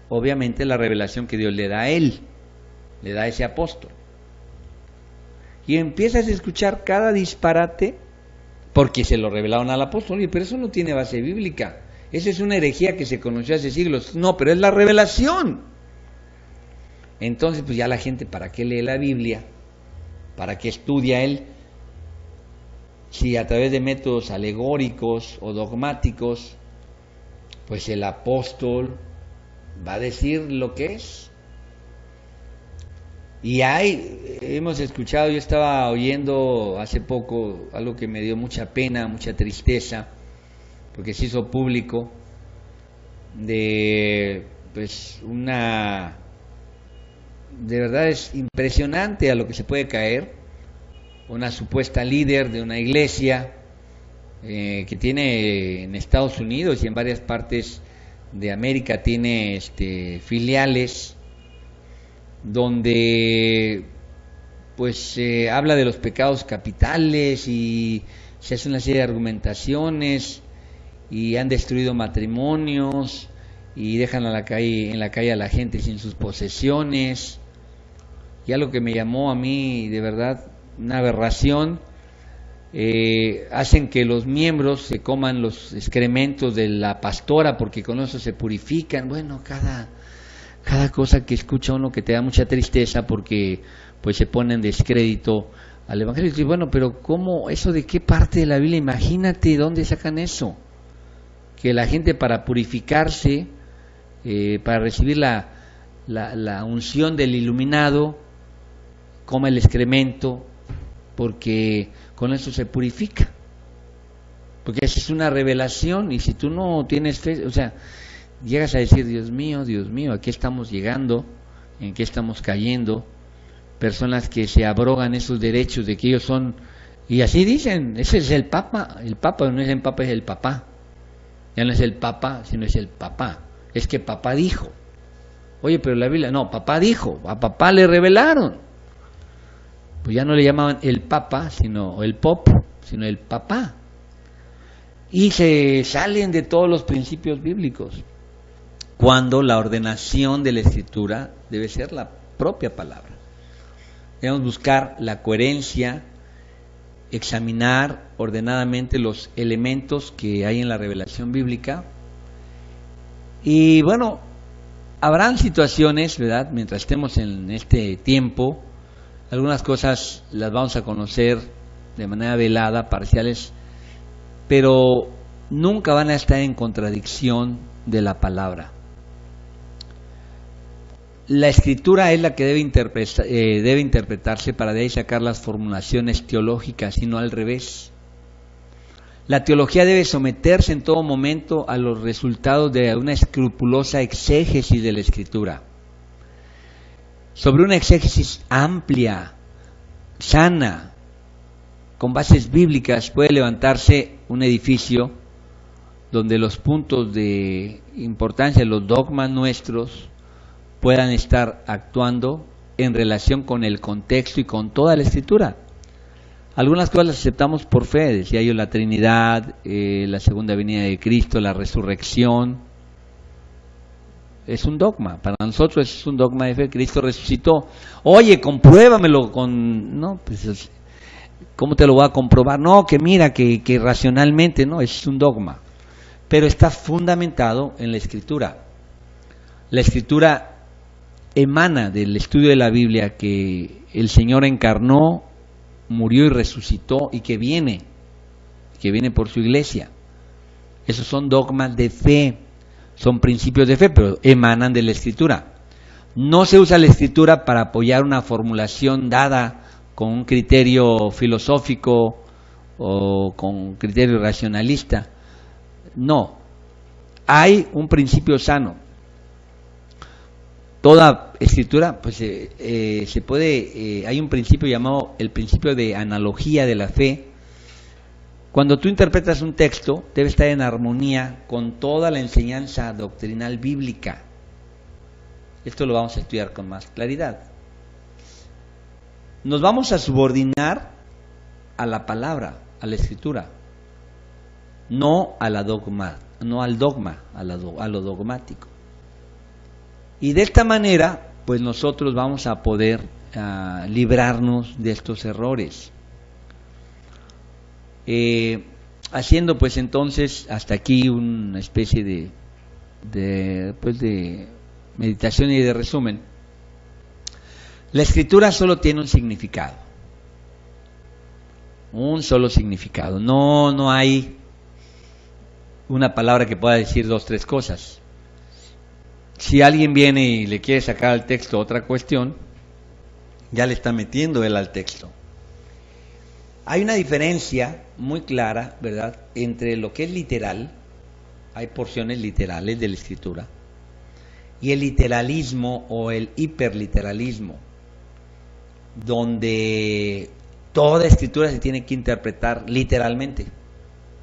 Obviamente la revelación que Dios le da a él, le da a ese apóstol. Y empiezas a escuchar cada disparate porque se lo revelaron al apóstol. Oye, pero eso no tiene base bíblica, esa es una herejía que se conoció hace siglos. No, pero es la revelación. Entonces, pues ya la gente, ¿para qué lee la Biblia? ¿Para qué estudia él? Si a través de métodos alegóricos o dogmáticos, pues el apóstol va a decir lo que es. Y hemos escuchado, yo estaba oyendo hace poco algo que me dio mucha pena, mucha tristeza, porque se hizo público, de pues de verdad es impresionante a lo que se puede caer una supuesta líder de una iglesia que tiene en Estados Unidos y en varias partes de América tiene filiales donde pues se habla de los pecados capitales y se hace una serie de argumentaciones y han destruido matrimonios y dejan en la calle a la gente sin sus posesiones. Y algo que me llamó a mí de verdad una aberración, hacen que los miembros se coman los excrementos de la pastora porque con eso se purifican. Bueno, cada cosa que escucha uno que te da mucha tristeza porque pues se pone en descrédito al evangelio. Y bueno, pero ¿cómo? ¿Eso de qué parte de la Biblia? Imagínate dónde sacan eso, que la gente para purificarse, para recibir la unción del iluminado, coma el excremento porque con eso se purifica, porque esa es una revelación. Y si tú no tienes fe, o sea, llegas a decir, Dios mío, ¿a qué estamos llegando? ¿En qué estamos cayendo? Personas que se abrogan esos derechos de que ellos son, y así dicen, ese es el Papa no es el Papa, es el papá. Ya no es el Papa, sino es el papá. Es que papá dijo. Oye, pero la Biblia, no, papá dijo, a papá le revelaron. Pues ya no le llamaban el Papa, o el Pop, sino el papá. Y se salen de todos los principios bíblicos, cuando la ordenación de la Escritura debe ser la propia palabra. Debemos buscar la coherencia, examinar ordenadamente los elementos que hay en la revelación bíblica. Y bueno, habrán situaciones, ¿verdad? Mientras estemos en este tiempo, algunas cosas las vamos a conocer de manera velada, parciales, pero nunca van a estar en contradicción de la palabra. La Escritura es la que debe interpretarse para de ahí sacar las formulaciones teológicas y no al revés. La teología debe someterse en todo momento a los resultados de una escrupulosa exégesis de la Escritura. Sobre una exégesis amplia, sana, con bases bíblicas, puede levantarse un edificio donde los puntos de importancia, los dogmas nuestros, puedan estar actuando en relación con el contexto y con toda la Escritura. Algunas cosas las aceptamos por fe, decía yo, la Trinidad, la segunda venida de Cristo, la resurrección. Es un dogma, para nosotros es un dogma de fe. Cristo resucitó. Oye, compruébamelo con... No, pues, ¿cómo te lo voy a comprobar? No, que mira, que racionalmente, no, es un dogma. Pero está fundamentado en la Escritura. La Escritura emana del estudio de la Biblia que el Señor encarnó, murió y resucitó y que viene por su iglesia. Esos son dogmas de fe, son principios de fe, pero emanan de la Escritura. No se usa la Escritura para apoyar una formulación dada con un criterio filosófico o con un criterio racionalista. No, hay un principio sano. Toda Escritura, pues se puede, hay un principio llamado el principio de analogía de la fe. Cuando tú interpretas un texto, debe estar en armonía con toda la enseñanza doctrinal bíblica. Esto lo vamos a estudiar con más claridad. Nos vamos a subordinar a la palabra, a la Escritura, no a la dogma, no al dogma, a lo dogmático. Y de esta manera, pues nosotros vamos a poder librarnos de estos errores. Haciendo pues entonces hasta aquí una especie de meditación y de resumen. La Escritura solo tiene un significado, un solo significado. No hay una palabra que pueda decir dos, tres cosas. Si alguien viene y le quiere sacar al texto otra cuestión, ya le está metiendo él al texto. Hay una diferencia muy clara, ¿verdad?, entre lo que es literal, hay porciones literales de la Escritura, y el literalismo o el hiperliteralismo, donde toda Escritura se tiene que interpretar literalmente,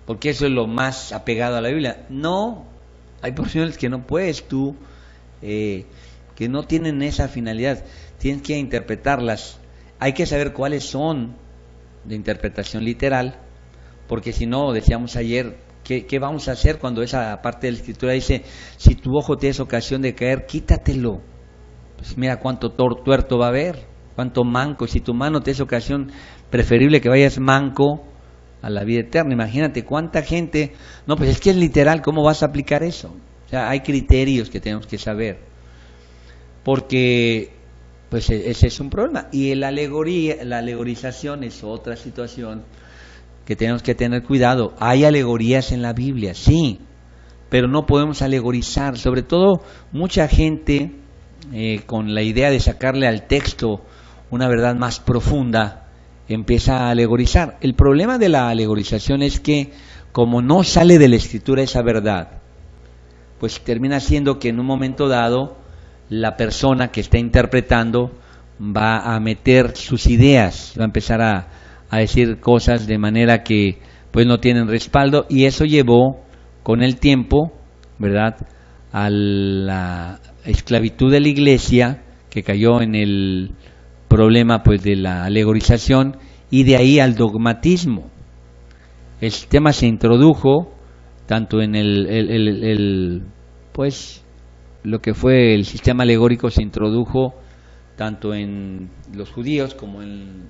porque eso es lo más apegado a la Biblia. No, hay porciones que no puedes tú, que no tienen esa finalidad, tienes que interpretarlas. Hay que saber cuáles son de interpretación literal, porque si no, decíamos ayer, ¿qué vamos a hacer cuando esa parte de la Escritura dice, si tu ojo te es ocasión de caer, quítatelo? Pues mira cuánto tuerto va a haber, cuánto manco. Si tu mano te es ocasión, preferible que vayas manco a la vida eterna. Imagínate cuánta gente, no, pues es que es literal, ¿cómo vas a aplicar eso? O sea, hay criterios que tenemos que saber, porque pues ese es un problema. Y la alegorización es otra situación que tenemos que tener cuidado. Hay alegorías en la Biblia, sí, pero no podemos alegorizar. Sobre todo mucha gente con la idea de sacarle al texto una verdad más profunda, empieza a alegorizar. El problema de la alegorización es que como no sale de la Escritura esa verdad, pues termina siendo que en un momento dado la persona que está interpretando va a meter sus ideas, va a empezar a decir cosas de manera que pues no tienen respaldo, y eso llevó con el tiempo, ¿verdad?, a la esclavitud de la Iglesia, que cayó en el problema pues de la alegorización, y de ahí al dogmatismo. El sistema se introdujo tanto en pues lo que fue el sistema alegórico se introdujo tanto en los judíos como en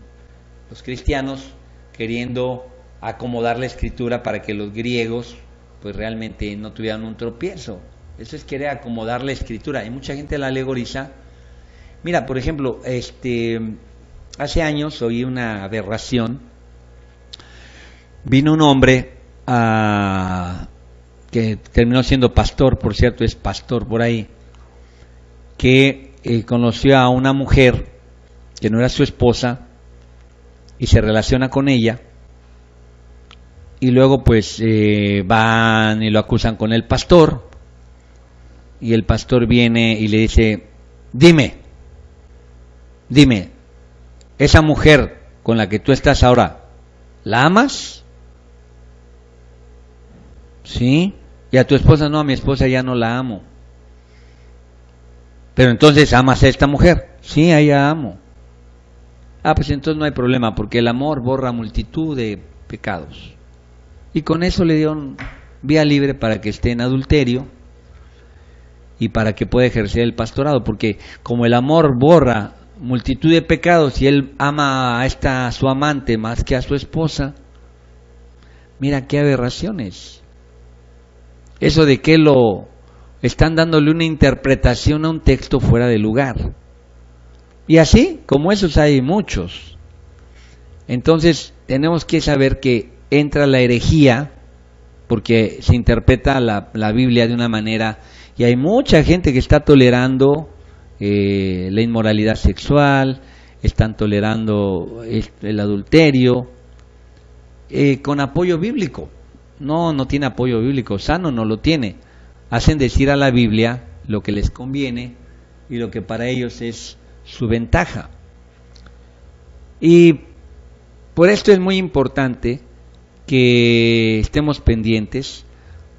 los cristianos, queriendo acomodar la Escritura para que los griegos pues realmente no tuvieran un tropiezo. Eso es querer acomodar la Escritura, y mucha gente la alegoriza. Mira, por ejemplo, hace años oí una aberración. Vino un hombre que terminó siendo pastor, por cierto, es pastor por ahí, que conoció a una mujer que no era su esposa y se relaciona con ella, y luego pues van y lo acusan con el pastor, y el pastor viene y le dice, dime, Dime, esa mujer con la que tú estás ahora, ¿la amas? ¿Sí? Y a tu esposa, no, a mi esposa ya no la amo. Pero entonces, ¿amas a esta mujer? Sí, a ella amo. Ah, pues entonces no hay problema, porque el amor borra multitud de pecados. Y con eso le dieron vía libre para que esté en adulterio y para que pueda ejercer el pastorado, porque como el amor borra multitud de pecados y él ama a su amante más que a su esposa, mira qué aberraciones. Eso de que lo están dándole una interpretación a un texto fuera de lugar. Y así, como esos hay muchos. Entonces, tenemos que saber que entra la herejía, porque se interpreta la Biblia de una manera, y hay mucha gente que está tolerando la inmoralidad sexual, están tolerando el adulterio, con apoyo bíblico. No tiene apoyo bíblico, sano no lo tiene. Hacen decir a la Biblia lo que les conviene y lo que para ellos es su ventaja. Y por esto es muy importante que estemos pendientes,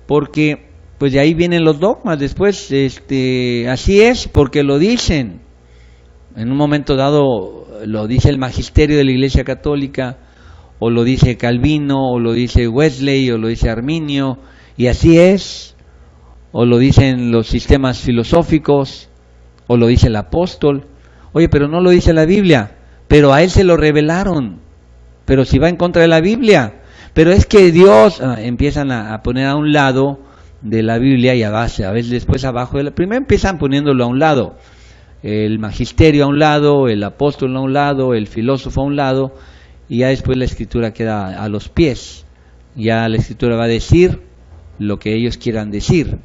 porque pues de ahí vienen los dogmas después, así es, porque lo dicen. En un momento dado lo dice el magisterio de la Iglesia Católica, o lo dice Calvino, o lo dice Wesley, o lo dice Arminio, y así es, o lo dicen los sistemas filosóficos, o lo dice el apóstol. Oye, pero no lo dice la Biblia, pero a él se lo revelaron, pero si va en contra de la Biblia, pero es que Dios, empiezan a poner a un lado de la Biblia y a veces después abajo, primero empiezan poniéndolo a un lado, el magisterio a un lado, el apóstol a un lado, el filósofo a un lado, y ya después la escritura queda a los pies, ya la escritura va a decir lo que ellos quieran decir.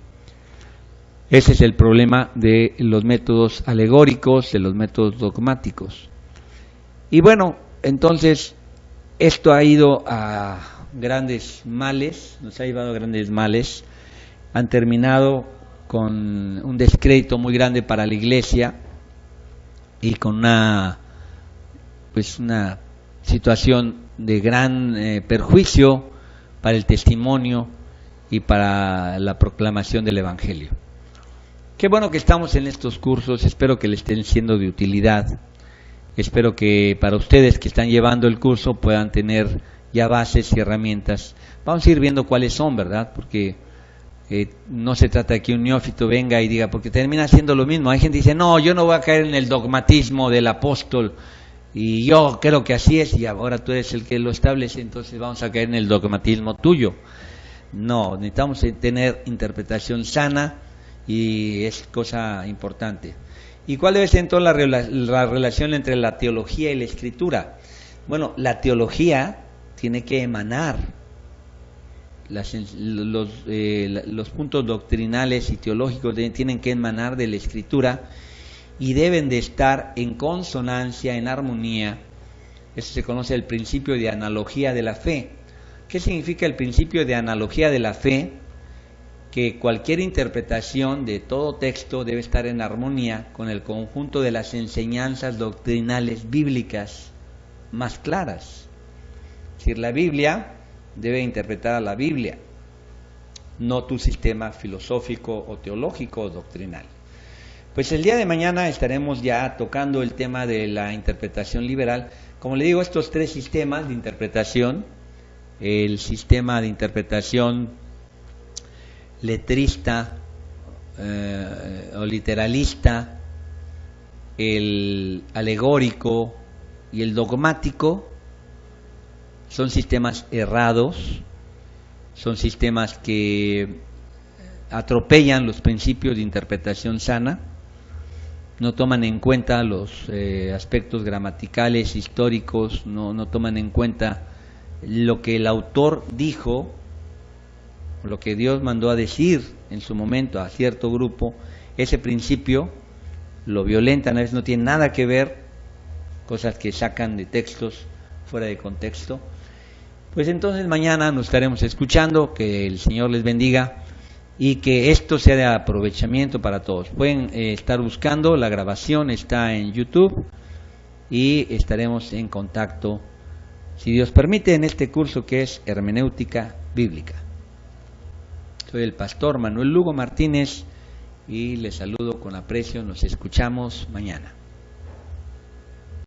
Ese es el problema de los métodos alegóricos, de los métodos dogmáticos. Y bueno, entonces esto ha ido a grandes males, nos ha llevado a grandes males, han terminado con un descrédito muy grande para la Iglesia y con una situación de gran perjuicio para el testimonio y para la proclamación del Evangelio. Qué bueno que estamos en estos cursos, espero que les estén siendo de utilidad, espero que para ustedes que están llevando el curso puedan tener ya bases y herramientas. Vamos a ir viendo cuáles son, ¿verdad? Porque no se trata de que un neófito venga y diga, porque termina siendo lo mismo. Hay gente que dice, no, yo no voy a caer en el dogmatismo del apóstol, y yo creo que así es, y ahora tú eres el que lo establece, entonces vamos a caer en el dogmatismo tuyo. No, necesitamos tener interpretación sana, y es cosa importante. ¿Y cuál debe ser entonces la relación entre la teología y la escritura? Bueno, la teología tiene que emanar los puntos doctrinales y teológicos tienen que emanar de la escritura y deben de estar en consonancia, en armonía. Eso se conoce el principio de analogía de la fe. ¿Qué significa el principio de analogía de la fe? Que cualquier interpretación de todo texto debe estar en armonía con el conjunto de las enseñanzas doctrinales bíblicas más claras. Es decir, la Biblia debe interpretar a la Biblia, no tu sistema filosófico o teológico o doctrinal. Pues el día de mañana estaremos ya tocando el tema de la interpretación liberal. Como le digo, estos tres sistemas de interpretación, el sistema de interpretación letrista o literalista, el alegórico y el dogmático, son sistemas errados, son sistemas que atropellan los principios de interpretación sana, no toman en cuenta los aspectos gramaticales, históricos, no toman en cuenta lo que el autor dijo, lo que Dios mandó a decir en su momento a cierto grupo. Ese principio lo violentan, a veces no tiene nada que ver, cosas que sacan de textos fuera de contexto. Pues entonces mañana nos estaremos escuchando, que el Señor les bendiga y que esto sea de aprovechamiento para todos. Pueden estar buscando, la grabación está en YouTube y estaremos en contacto, si Dios permite, en este curso que es Hermenéutica Bíblica. Soy el pastor Manuel Lugo Martínez y les saludo con aprecio. Nos escuchamos mañana.